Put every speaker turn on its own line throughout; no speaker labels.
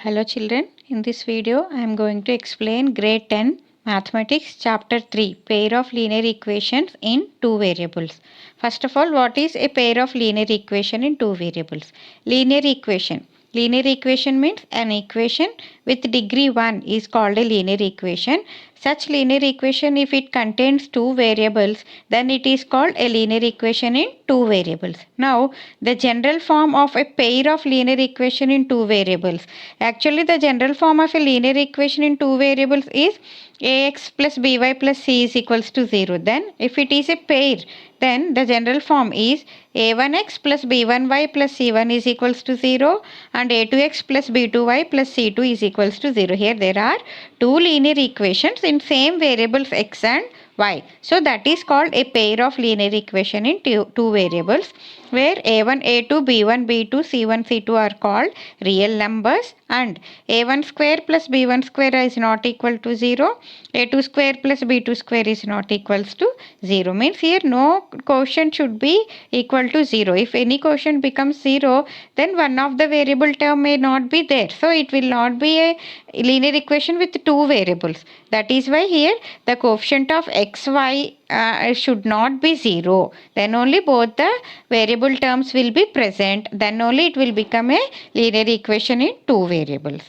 Hello children, in this video I am going to explain grade 10 mathematics chapter 3 pair of linear equations in two variables. First of all, what is a pair of linear equation in two variables? Linear equation. Linear equation means an equation with degree 1 is called a linear equation. Such linear equation, if it contains two variables, then it is called a linear equation in two variables. Now, the general form of a pair of linear equation in two variables. Actually, the general form of a linear equation in two variables is ax plus by plus c is equals to 0. Then, if it is a pair, then the general form is a1x plus b1y plus c1 is equals to 0 and a2x plus b2y plus c2 is equals to 0. Here there are two linear equations in same variables x and y. So that is called a pair of linear equation in two variables, where a1, a2, b1, b2, c1, c2 are called real numbers, and a1 square plus b1 square is not equal to 0, a2 square plus b2 square is not equals to 0. Means here no quotient should be equal to 0. If any quotient becomes 0, then one of the variable term may not be there. So it will not be a linear equation with two variables. That is why here the coefficient of x, y should not be 0. Then only both the variable terms will be present. Then only it will become a linear equation in two variables.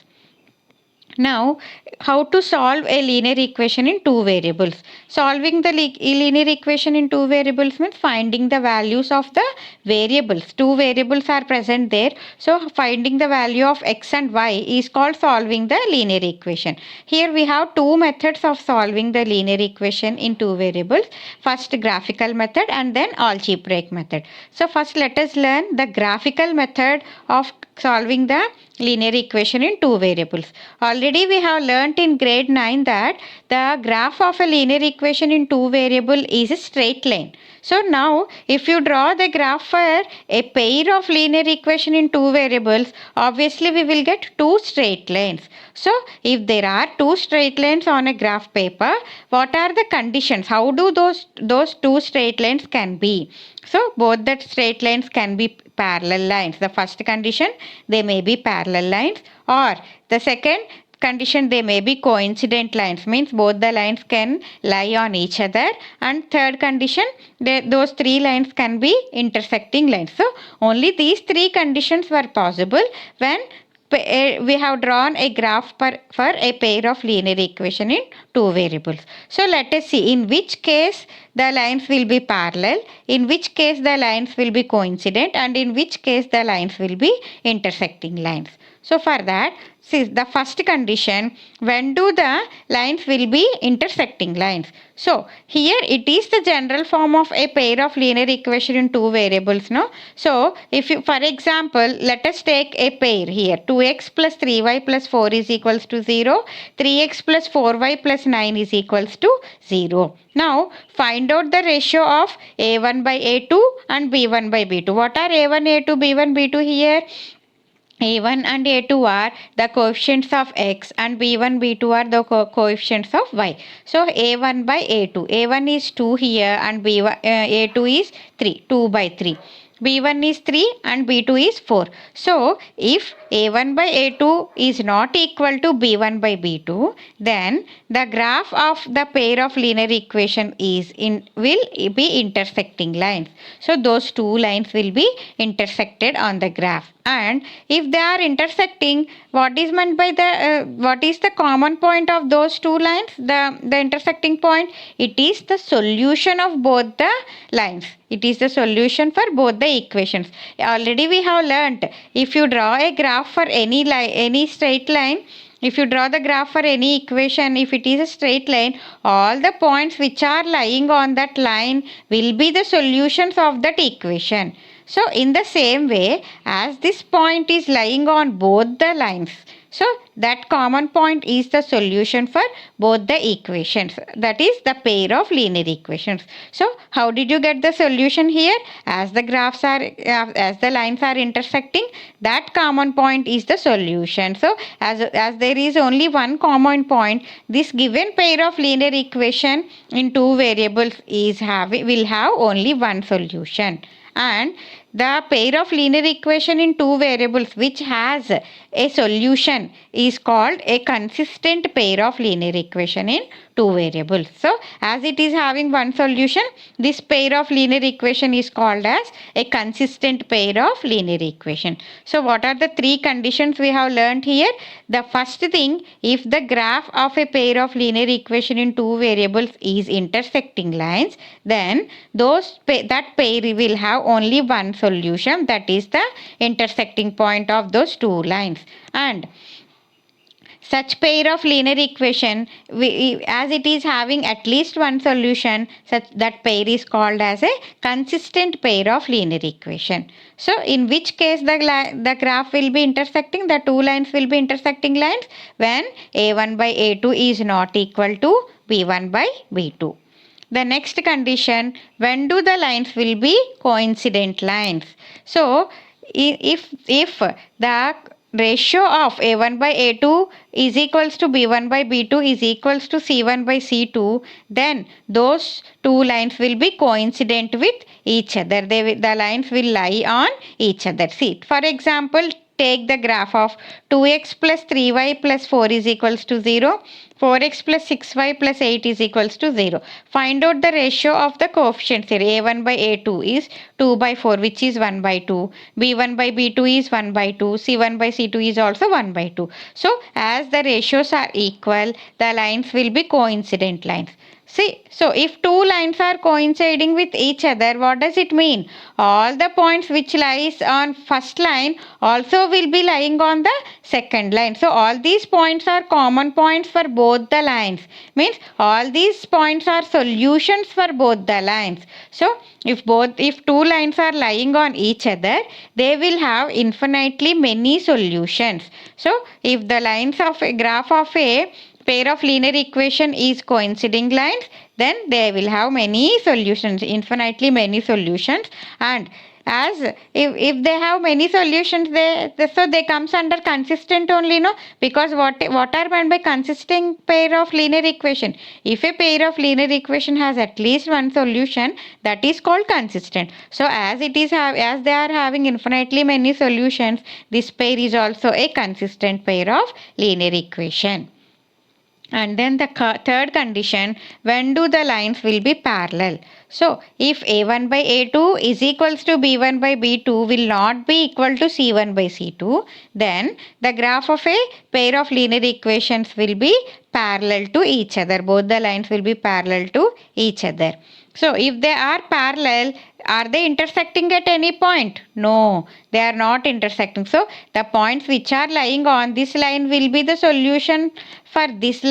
Now, how to solve a linear equation in two variables? Solving the linear equation in two variables means finding the values of the variables. Two variables are present there. So, finding the value of x and y is called solving the linear equation. Here we have two methods of solving the linear equation in two variables. First, graphical method and then algebraic method. So, first let us learn the graphical method of solving the linear equation in two variables. Already we have learnt in grade 9 that the graph of a linear equation in two variable is a straight line. So now if you draw the graph for a pair of linear equation in two variables, obviously we will get two straight lines. So if there are two straight lines on a graph paper, what are the conditions? How do those two straight lines can be? So both the straight lines can be parallel lines. The first condition, they may be parallel lines, or the second condition, they may be coincident lines, means both the lines can lie on each other, and third condition, those three lines can be intersecting lines. So only these three conditions were possible when we have drawn a graph for a pair of linear equation in two variables. So let us see in which case the lines will be parallel, in which case the lines will be coincident, and in which case the lines will be intersecting lines. So for that, see the first condition, when do the lines will be intersecting lines? So here it is the general form of a pair of linear equation in two variables, no? So if you, for example, let us take a pair here, 2x plus 3y plus 4 is equals to 0, 3x plus 4y plus 9 is equals to 0. Now find out the ratio of a1 by a2 and b1 by b2. What are a1, a2, b1, b2 here? A1 and A2 are the coefficients of x and B1, B2 are the coefficients of y. So A1 by A2. A1 is 2 here and B1, A2 is 3. 2 by 3. B1 is 3 and B2 is 4. So if A1 by A2 is not equal to B1 by B2, then the graph of the pair of linear equation will be intersecting lines. So those two lines will be intersected on the graph. And if they are intersecting, what is meant by what is the common point of those two lines? The intersecting point, it is the solution of both the lines. It is the solution for both the equations. Already we have learnt, if you draw a graph for any straight line, if you draw the graph for any equation, if it is a straight line, all the points which are lying on that line will be the solutions of that equation. So in the same way, as this point is lying on both the lines, so that common point is the solution for both the equations. That is the pair of linear equations. So how did you get the solution here? As the graphs are, as the lines are intersecting, that common point is the solution. So as there is only one common point, this given pair of linear equation in two variables will have only one solution. And the pair of linear equation in two variables which has a solution is called a consistent pair of linear equation in two variables. So as it is having one solution, this pair of linear equation is called as a consistent pair of linear equation. So what are the three conditions we have learned here? The first thing, if the graph of a pair of linear equation in two variables is intersecting lines, then that pair will have only one solution, that is the intersecting point of those two lines. And such pair of linear equation, as it is having at least one solution, such that pair is called as a consistent pair of linear equation. So in which case the graph will be intersecting, the two lines will be intersecting lines when a1 by a2 is not equal to b1 by b2. The next condition, when do the lines will be coincident lines? So if the ratio of a1 by a2 is equals to b1 by b2 is equals to c1 by c2, then those two lines will be coincident with each other. The lines will lie on each other. See, for example, take the graph of 2x plus 3y plus 4 is equals to 0. 4x plus 6y plus 8 is equals to 0. Find out the ratio of the coefficients here. a1 by a2 is 2 by 4, which is 1 by 2. b1 by b2 is 1 by 2. c1 by c2 is also 1 by 2. So as the ratios are equal, the lines will be coincident lines. See, so if two lines are coinciding with each other, what does it mean? All the points which lies on first line also will be lying on the second line. So all these points are common points for both the lines. Means all these points are solutions for both the lines. So if two lines are lying on each other, they will have infinitely many solutions. So if the lines of a graph of a pair of linear equation is coinciding lines, then they will have many solutions, infinitely many solutions. And as if they have many solutions, they comes under consistent only, no? Because what are meant by consistent pair of linear equation? If a pair of linear equation has at least one solution, that is called consistent. So as they are having infinitely many solutions, this pair is also a consistent pair of linear equation. And then the third condition, when do the lines will be parallel? So if a1 by a2 is equals to b1 by b2 will not be equal to c1 by c2, then the graph of a pair of linear equations will be parallel to each other. Both the lines will be parallel to each other. So if they are parallel, are they intersecting at any point? No, they are not intersecting. So the points which are lying on this line will be the solution for this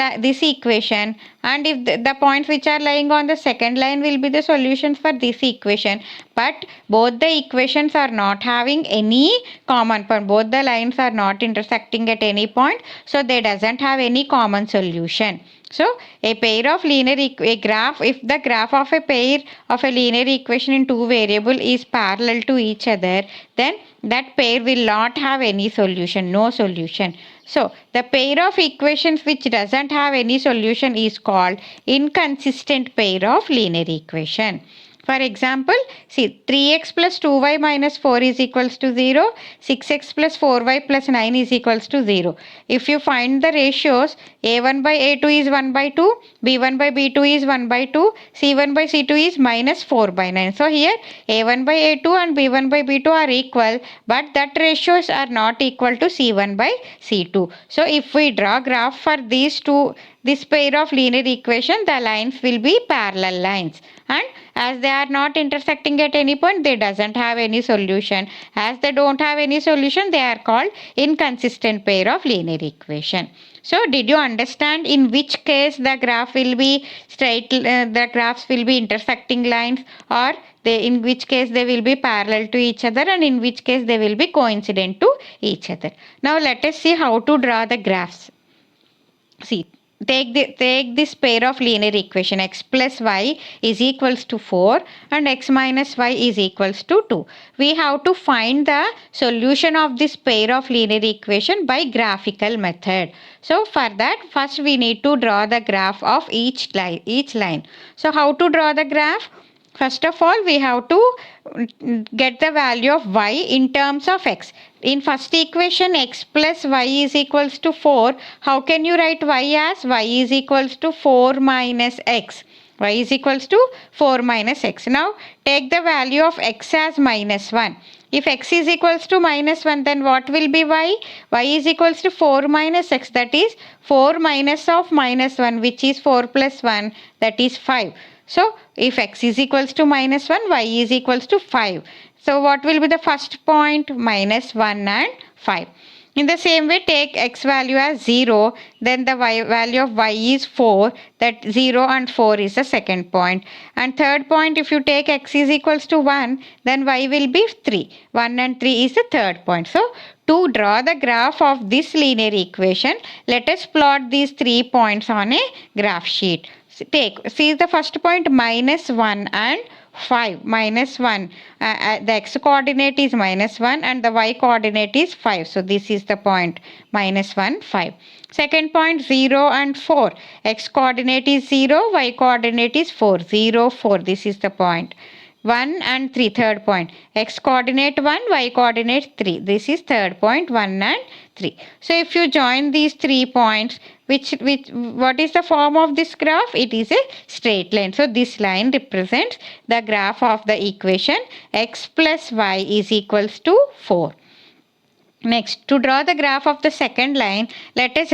equation, and if the points which are lying on the second line will be the solutions for this equation. But both the equations are not having any common point. Both the lines are not intersecting at any point, so they doesn't have any common solution. So a pair of if the graph of a pair of a linear equation in two variable is parallel to each other, then that pair will not have any solution, no solution. So the pair of equations which doesn't have any solution is called inconsistent pair of linear equation. For example, see, 3x plus 2y minus 4 is equals to 0, 6x plus 4y plus 9 is equals to 0. If you find the ratios, a1 by a2 is 1 by 2, b1 by b2 is 1 by 2, c1 by c2 is minus 4 by 9. So here a1 by a2 and b1 by b2 are equal, but that ratios are not equal to c1 by c2. So if we draw graph for this pair of linear equation, the lines will be parallel lines, and as they are not intersecting at any point, they doesn't have any solution. As they don't have any solution, they are called inconsistent pair of linear equation. So did you understand in which case the graph will be the graphs will be intersecting lines, or in which case they will be parallel to each other, and in which case they will be coincident to each other? Now let us see how to draw the graphs. See, take this pair of linear equation, x plus y is equals to 4 and x minus y is equals to 2. We have to find the solution of this pair of linear equation by graphical method. So for that, first we need to draw the graph of each line. So how to draw the graph? First of all, we have to get the value of y in terms of x. In first equation, x plus y is equals to 4. How can you write y as y is equals to 4 minus x? Y is equals to 4 minus x. Now, take the value of x as minus 1. If x is equals to minus 1, then what will be y? Y is equals to 4 minus x, that is 4 minus of minus 1, which is 4 plus 1, that is 5. So, if x is equals to minus 1, y is equals to 5. So, what will be the first point? Minus 1 and 5. In the same way, take x value as 0, then the value of y is 4, that 0 and 4 is the second point. And third point, if you take x is equals to 1, then y will be 3. 1 and 3 is the third point. So, to draw the graph of this linear equation, let us plot these 3 points on a graph sheet. See the first point, minus 1 and 5. Minus 1, the x coordinate is minus 1 and the y coordinate is 5. So this is the point, minus 1, 5. Second point, 0 and 4. X coordinate is 0, y coordinate is 4. 0, 4. This is the point. 1 and 3, third point. X coordinate 1, y coordinate 3. This is third point, 1 and 3. So if you join these 3 points, what is the form of this graph? It is a straight line. So this line represents the graph of the equation x plus y is equals to 4. Next, to draw the graph of the second line, let us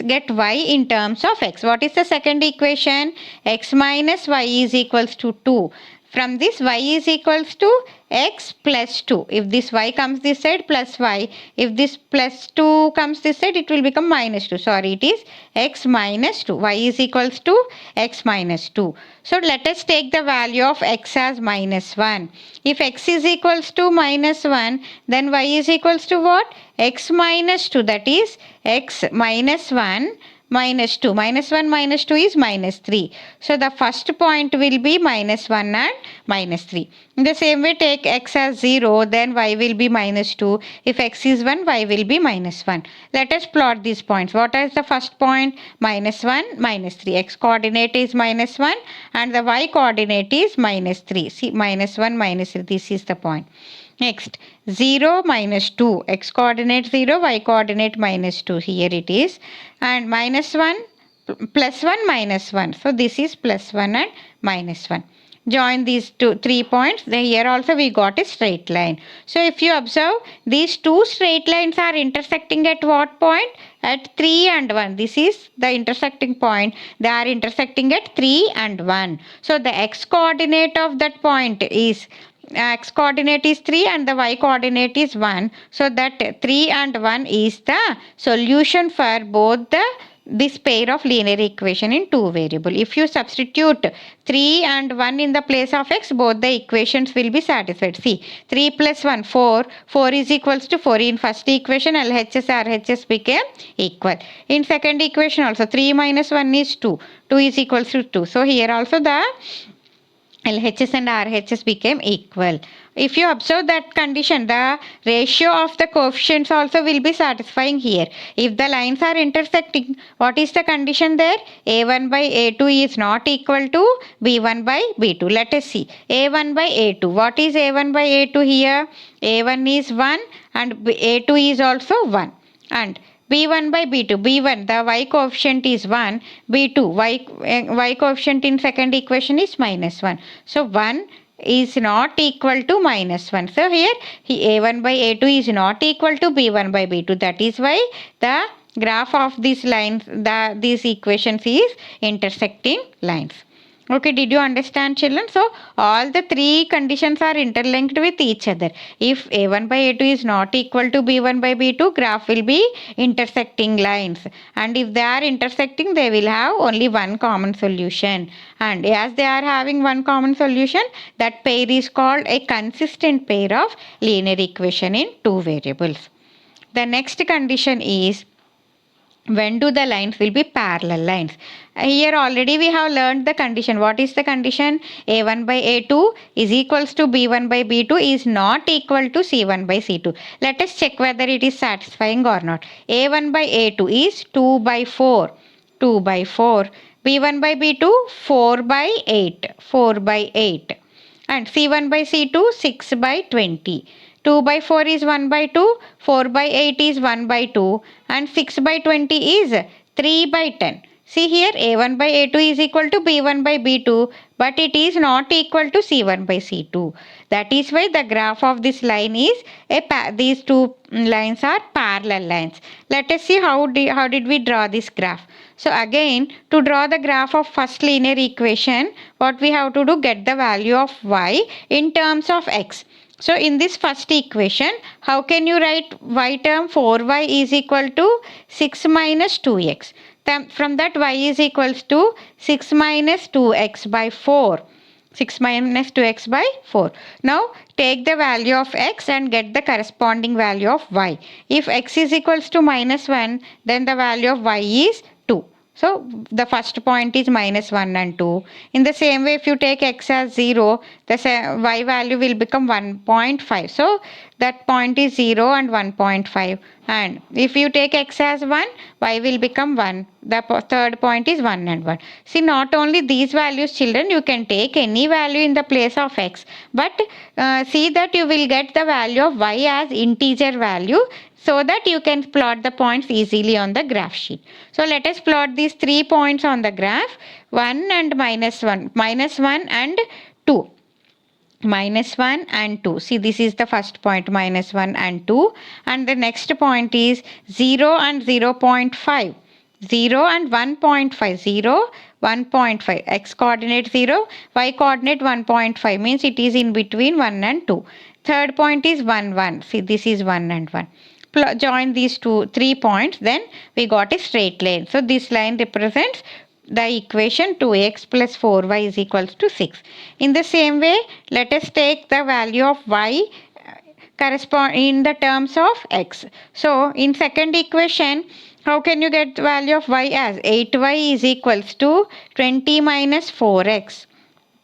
get y in terms of x. What is the second equation? X minus y is equals to 2. From this, y is equals to x plus 2. If this y comes this side, plus y. If this plus 2 comes this side, it will become minus 2. Sorry, it is x minus 2. Y is equals to x minus 2. So let us take the value of x as minus 1. If x is equals to minus 1, then y is equals to what? X minus 2. That is x minus 1 minus 2. Minus 1 minus 2 is minus 3. So the first point will be minus 1 and minus 3. In the same way, take x as 0, then y will be minus 2. If x is 1, y will be minus 1. Let us plot these points. What is the first point? Minus 1, minus 3. X coordinate is minus 1 and the y coordinate is minus 3. See, minus 1, minus 3. This is the point. Next, 0 minus 2. X coordinate 0, y coordinate minus 2. Here it is. And minus 1, plus 1, minus 1. So this is plus 1 and minus 1. Join these 3 points. Then here also we got a straight line. So if you observe, these two straight lines are intersecting at what point? At 3 and 1. This is the intersecting point. They are intersecting at 3 and 1. So the x coordinate of that point is x coordinate is 3 and the y coordinate is 1. So that 3 and 1 is the solution for both this pair of linear equation in two variable. If you substitute 3 and 1 in the place of x, both the equations will be satisfied. See, 3 plus 1, 4. 4 is equals to 4. In first equation, LHS, RHS became equal. In second equation also, 3 minus 1 is 2. 2 is equals to 2. So here also the LHS and RHS became equal. If you observe that condition, the ratio of the coefficients also will be satisfying here. If the lines are intersecting, what is the condition there? A1 by A2 is not equal to B1 by B2. Let us see. A1 by A2. What is A1 by A2 here? A1 is 1 and A2 is also 1. And B1 by B2. B1, the y coefficient is 1. B2, y coefficient in second equation is minus 1. So 1 is not equal to minus 1. So here A1 by A2 is not equal to B1 by B2. That is why the graph of these lines, these equations is intersecting lines. Okay, did you understand, children? So all the three conditions are interlinked with each other. If A1 by A2 is not equal to B1 by B2, graph will be intersecting lines. And if they are intersecting, they will have only one common solution. And as they are having one common solution, that pair is called a consistent pair of linear equation in two variables. The next condition is, when do the lines will be parallel lines? Here already we have learned the condition. What is the condition? A1 by A2 is equals to B1 by B2 is not equal to C1 by C2. Let us check whether it is satisfying or not. A1 by A2 is 2 by 4. 2 by 4. B1 by B2, 4 by 8. 4 by 8. And C1 by C2, 6 by 20. 2 by 4 is 1 by 2. 4 by 8 is 1 by 2. And 6 by 20 is 3 by 10. See here, A1 by A2 is equal to B1 by B2, but it is not equal to C1 by C2. That is why the graph of this line is these two lines are parallel lines. Let us see how did we draw this graph. So again, to draw the graph of first linear equation, what we have to do, get the value of y in terms of x. So in this first equation, how can you write y term? 4y is equal to 6 minus 2x. From that, y is equals to 6 minus 2x by 4. 6 minus 2x by 4. Now take the value of x and get the corresponding value of y. If x is equals to minus 1, then the value of y is 2. So the first point is minus 1 and 2. In the same way, if you take x as 0, the y value will become 1.5. So that point is 0 and 1.5. And if you take x as 1, y will become 1. The third point is 1 and 1. See, not only these values, children, you can take any value in the place of x. But see that you will get the value of y as integer value, so that you can plot the points easily on the graph sheet. So let us plot these 3 points on the graph, 1 and minus 1, minus 1 and 2. Minus 1 and 2. See, this is the first point, minus 1 and 2. And the next point is 0 and 0.5. 0 and 1.5. 0, 1.5. X coordinate 0, y coordinate 1.5. Means it is in between 1 and 2. Third point is 1, 1. See, this is 1 and 1. Join these 3 points, then we got a straight line. So this line represents the equation 2x plus 4y is equals to 6. In the same way, let us take the value of y correspond in the terms of x. So in second equation, how can you get the value of y as 8y is equals to 20 minus 4x.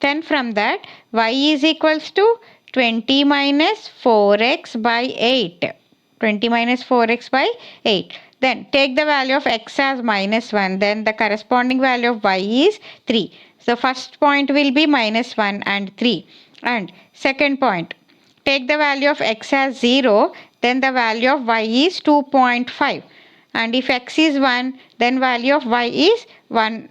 Then from that, y is equals to 20 minus 4x by 8. 20 minus 4x by 8. Then take the value of x as minus 1. Then the corresponding value of y is 3. So first point will be minus 1 and 3. And second point, take the value of x as 0. Then the value of y is 2.5. And if x is 1, then value of y is 1,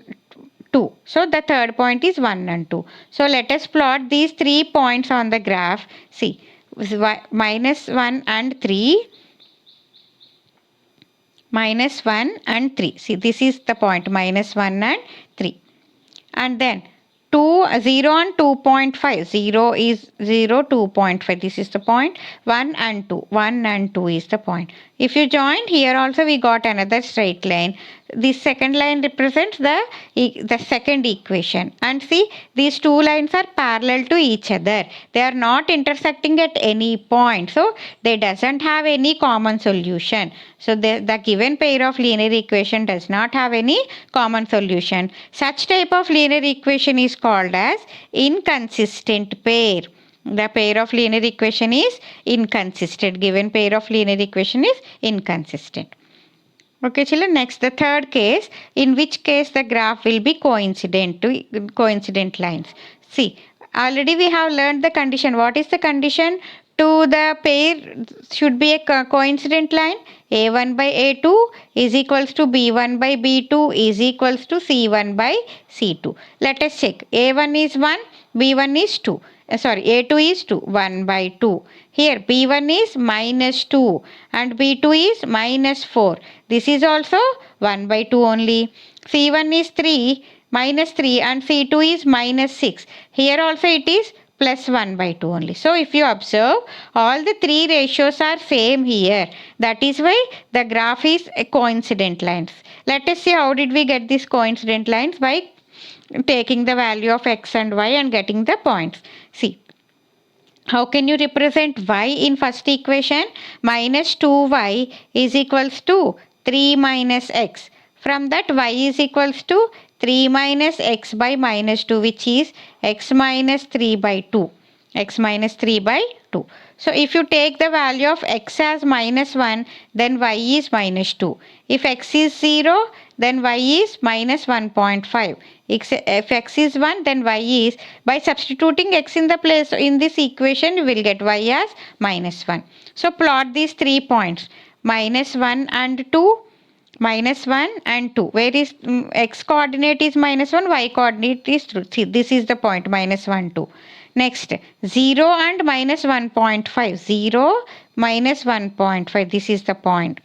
2. So the third point is 1 and 2. So let us plot these 3 points on the graph. See, minus 1 and 3. Minus 1 and 3. See, this is the point, minus 1 and 3. And then 0 and 2.5. 0 is 0, 2.5. This is the point. 1 and 2. 1 and 2 is the point. If you join here also, we got another straight line. This second line represents the second equation. And see, these two lines are parallel to each other. They are not intersecting at any point. So they doesn't have any common solution. So the given pair of linear equation does not have any common solution. Such type of linear equation is called as inconsistent pair. The pair of linear equation is inconsistent. Given pair of linear equation is inconsistent. Okay, children, next the third case, in which case the graph will be coincident lines. See, already we have learned the condition. What is the condition? To the pair should be a coincident line. A1 by A2 is equals to B1 by B2 is equals to C1 by C2. Let us check. A1 is 1, B1 is 2. A2 is 2, 1 by 2. Here B1 is minus 2 and B2 is minus 4. This is also 1 by 2 only. C1 is 3, minus 3 and C2 is minus 6. Here also it is plus 1 by 2 only. So if you observe, all the three ratios are same here. That is why the graph is a coincident lines. Let us see how did we get these coincident lines by taking the value of x and y and getting the points. See, how can you represent y in first equation? Minus 2y is equals to 3 minus x. From that, y is equals to 3 minus x by minus 2, which is x minus 3 by 2. x minus 3 by 2. So if you take the value of x as minus 1, then y is minus 2. If x is 0, then y is minus 1.5. If x is 1, then y is, by substituting x in the place in this equation, you will get y as minus 1. So plot these 3 points, minus 1 and 2, minus 1 and 2. Where is x coordinate is minus 1, y coordinate is 2. See, this is the point, minus 1, 2. Next, 0 and minus 1.5. 0 minus 1.5. This is the point.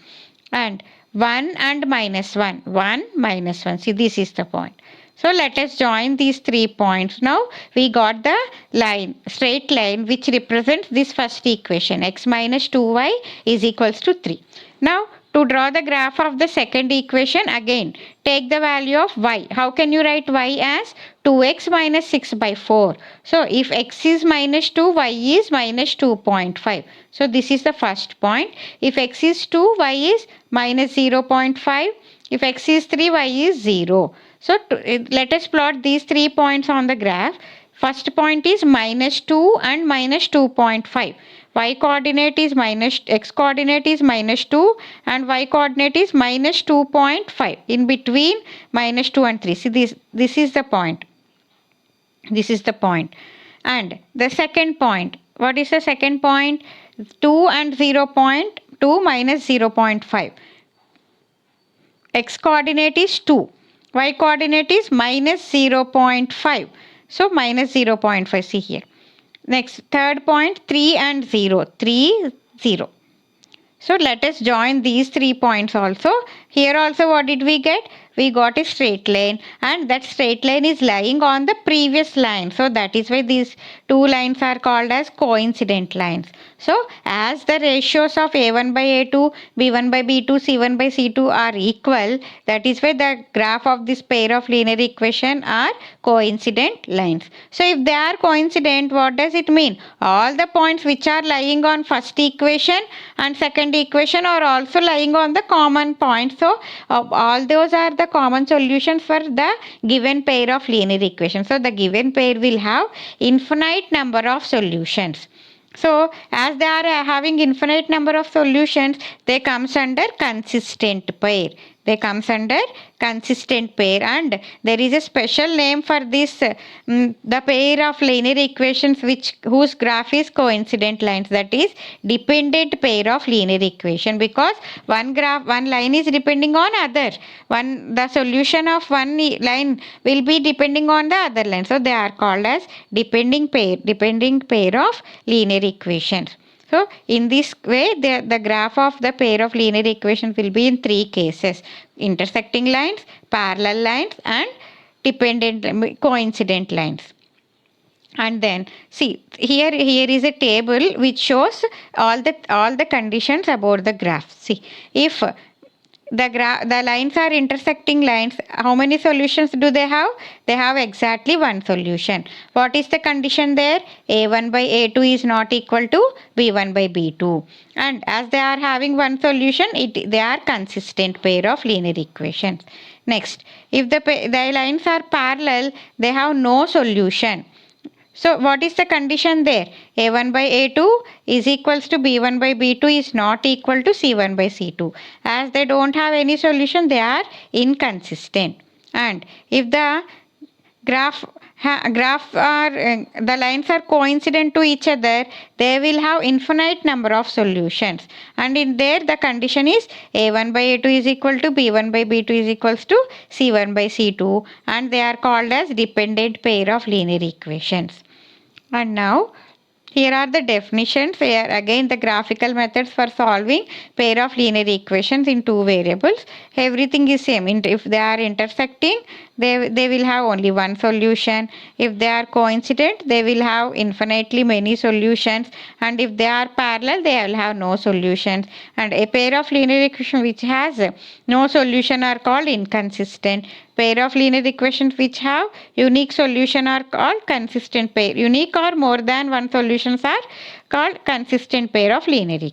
And 1 and minus 1. 1 minus 1. See, this is the point. So let us join these 3 points. Now we got the line, straight line, which represents this first equation. X minus 2y is equals to 3. Now to draw the graph of the second equation, again take the value of y. How can you write y as 2x minus 6 by 4? So if x is minus 2, y is minus 2.5. So this is the first point. If x is 2, y is minus 0.5. If x is 3, y is 0. So let us plot these 3 points on the graph. First point is minus 2 and minus 2.5. Y coordinate is minus, x coordinate is minus 2 and y coordinate is minus 2.5. In between minus 2 and 3. See, this is the point. This is the point. And the second point. What is the second point? 2 and 0.2 minus 0.5. X coordinate is 2. Y coordinate is minus 0.5. So minus 0.5. See here. Next, third point, 3 and 0. 3, 0. So let us join these 3 points also. Here also what did we get? We got a straight line, and that straight line is lying on the previous line. So that is why these 2 lines are called as coincident lines. So as the ratios of A1 by A2, B1 by B2, C1 by C2 are equal, that is why the graph of this pair of linear equation are coincident lines. So if they are coincident, what does it mean? All the points which are lying on first equation and second equation are also lying on the common point. So all those are the common solutions for the given pair of linear equations. So the given pair will have infinite number of solutions. So as they are having infinite number of solutions, they comes under consistent pair. They comes under consistent pair, and there is a special name for this the pair of linear equations whose graph is coincident lines, that is dependent pair of linear equation, because one line is depending on other. The solution of one line will be depending on the other line. So they are called as depending pair of linear equations. So in this way, the graph of the pair of linear equations will be in 3 cases: intersecting lines, parallel lines, and dependent coincident lines. And then see, here is a table which shows all the conditions about the graph. See, if the lines are intersecting lines, how many solutions do they have? They have exactly one solution. What is the condition there? A1 by A2 is not equal to B1 by B2. And as they are having one solution, they are consistent pair of linear equations. Next, if the lines are parallel, they have no solution. So what is the condition there? A1 by A2 is equals to B1 by B2 is not equal to C1 by C2. As they don't have any solution, they are inconsistent. And if the the lines are coincident to each other, they will have infinite number of solutions. And in there, the condition is A1 by A2 is equal to B1 by B2 is equals to C1 by C2, and they are called as dependent pair of linear equations. And now here are the definitions. Here again the graphical methods for solving pair of linear equations in 2 variables. Everything is same. If they are intersecting, they will have only one solution. If they are coincident, they will have infinitely many solutions. And if they are parallel, they will have no solutions. And a pair of linear equation which has no solution are called inconsistent. Pair of linear equations which have unique solution are called consistent pair. Unique or more than one solutions are called consistent pair of linear equations.